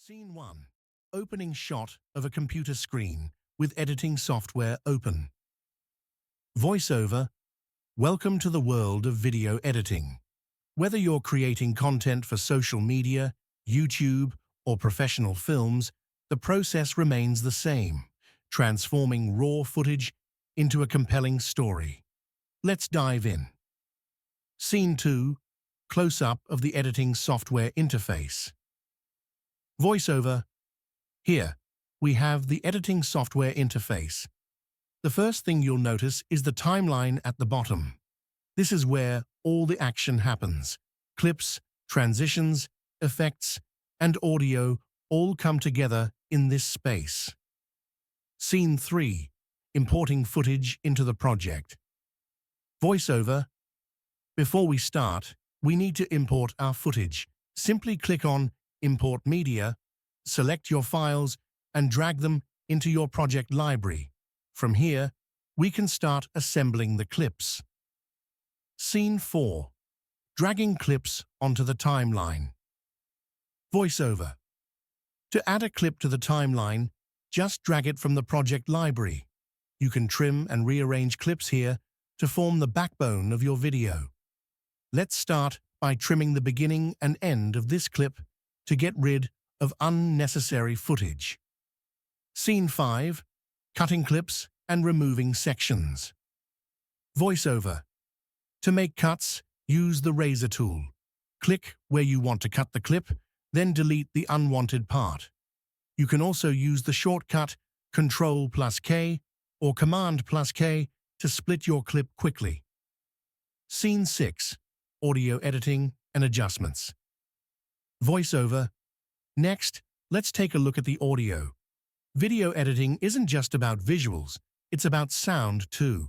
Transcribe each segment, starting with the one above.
Scene 1. Opening shot of a computer screen with editing software open. Voiceover. Welcome to the world of video editing. Whether you're creating content for social media, YouTube, or professional films, the process remains the same, transforming raw footage into a compelling story. Let's dive in. Scene 2. Close-up of the editing software interface. Voiceover. Here, we have the editing software interface. The first thing you'll notice is the timeline at the bottom. This is where all the action happens. Clips, transitions, effects, and audio all come together in this space. Scene 3. Importing footage into the project. Voiceover. Before we start, we need to import our footage. Simply click on Import Media, select your files, and drag them into your project library. From here, we can start assembling the clips. Scene 4. Dragging clips onto the timeline. Voiceover. To add a clip to the timeline, just drag it from the project library. You can trim and rearrange clips here to form the backbone of your video. Let's start by trimming the beginning and end of this clip to get rid of unnecessary footage. Scene 5. Cutting clips and removing sections. Voiceover. To make cuts, use the razor tool. Click where you want to cut the clip, then delete the unwanted part. You can also use the shortcut Ctrl+K or Command+K to split your clip quickly. Scene 6. Audio editing and adjustments. Voiceover. Next, let's take a look at the audio. Video editing isn't just about visuals, it's about sound too.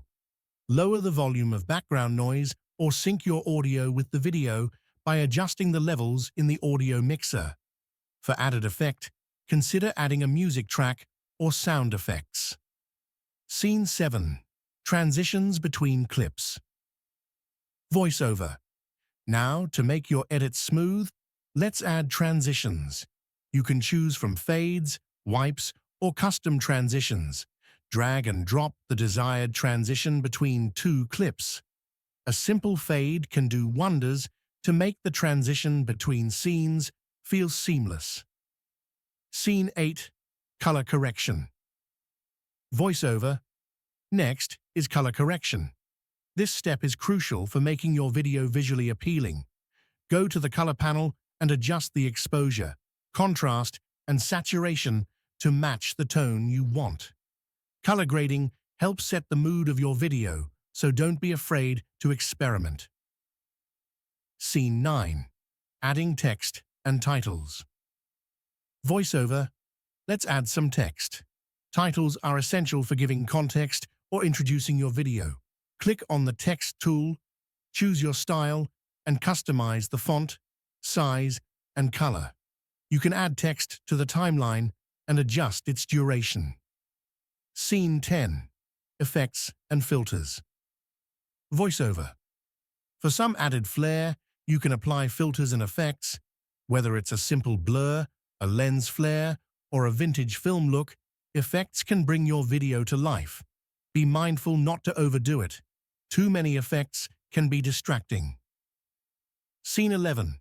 Lower the volume of background noise or sync your audio with the video by adjusting the levels in the audio mixer. For added effect, consider adding a music track or sound effects. Scene 7. Transitions between clips. Voiceover. Now, to make your edits smooth, let's add transitions. You can choose from fades, wipes, or custom transitions. Drag and drop the desired transition between two clips. A simple fade can do wonders to make the transition between scenes feel seamless. Scene 8. Color correction. Voiceover. Next is color correction. This step is crucial for making your video visually appealing. Go to the color panel and adjust the exposure, contrast, and saturation to match the tone you want. Color grading helps set the mood of your video, so don't be afraid to experiment. Scene 9. Adding text and titles. Voiceover. Let's add some text. Titles are essential for giving context or introducing your video. Click on the text tool, choose your style, and customize the font, size, and color. You can add text to the timeline and adjust its duration. Scene 10. Effects and filters. Voiceover. For some added flair, you can apply filters and effects. Whether it's a simple blur, a lens flare, or a vintage film look, effects can bring your video to life. Be mindful not to overdo it. Too many effects can be distracting. Scene 11.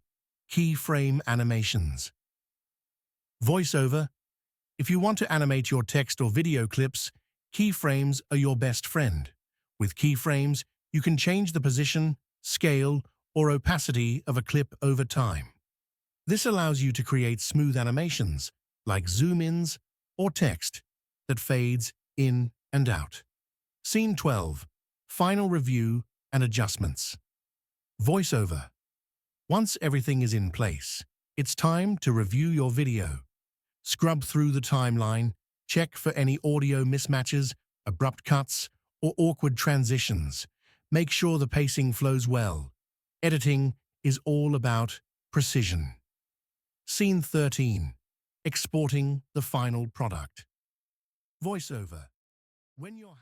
Keyframe animations. Voiceover. If you want to animate your text or video clips, keyframes are your best friend. With keyframes, you can change the position, scale, or opacity of a clip over time. This allows you to create smooth animations, like zoom-ins or text, that fades in and out. Scene 12. Final review and adjustments. Voiceover. Once everything is in place, it's time to review your video. Scrub through the timeline, check for any audio mismatches, abrupt cuts, or awkward transitions. Make sure the pacing flows well. Editing is all about precision. Scene 13. Exporting the final product. Voiceover. When you're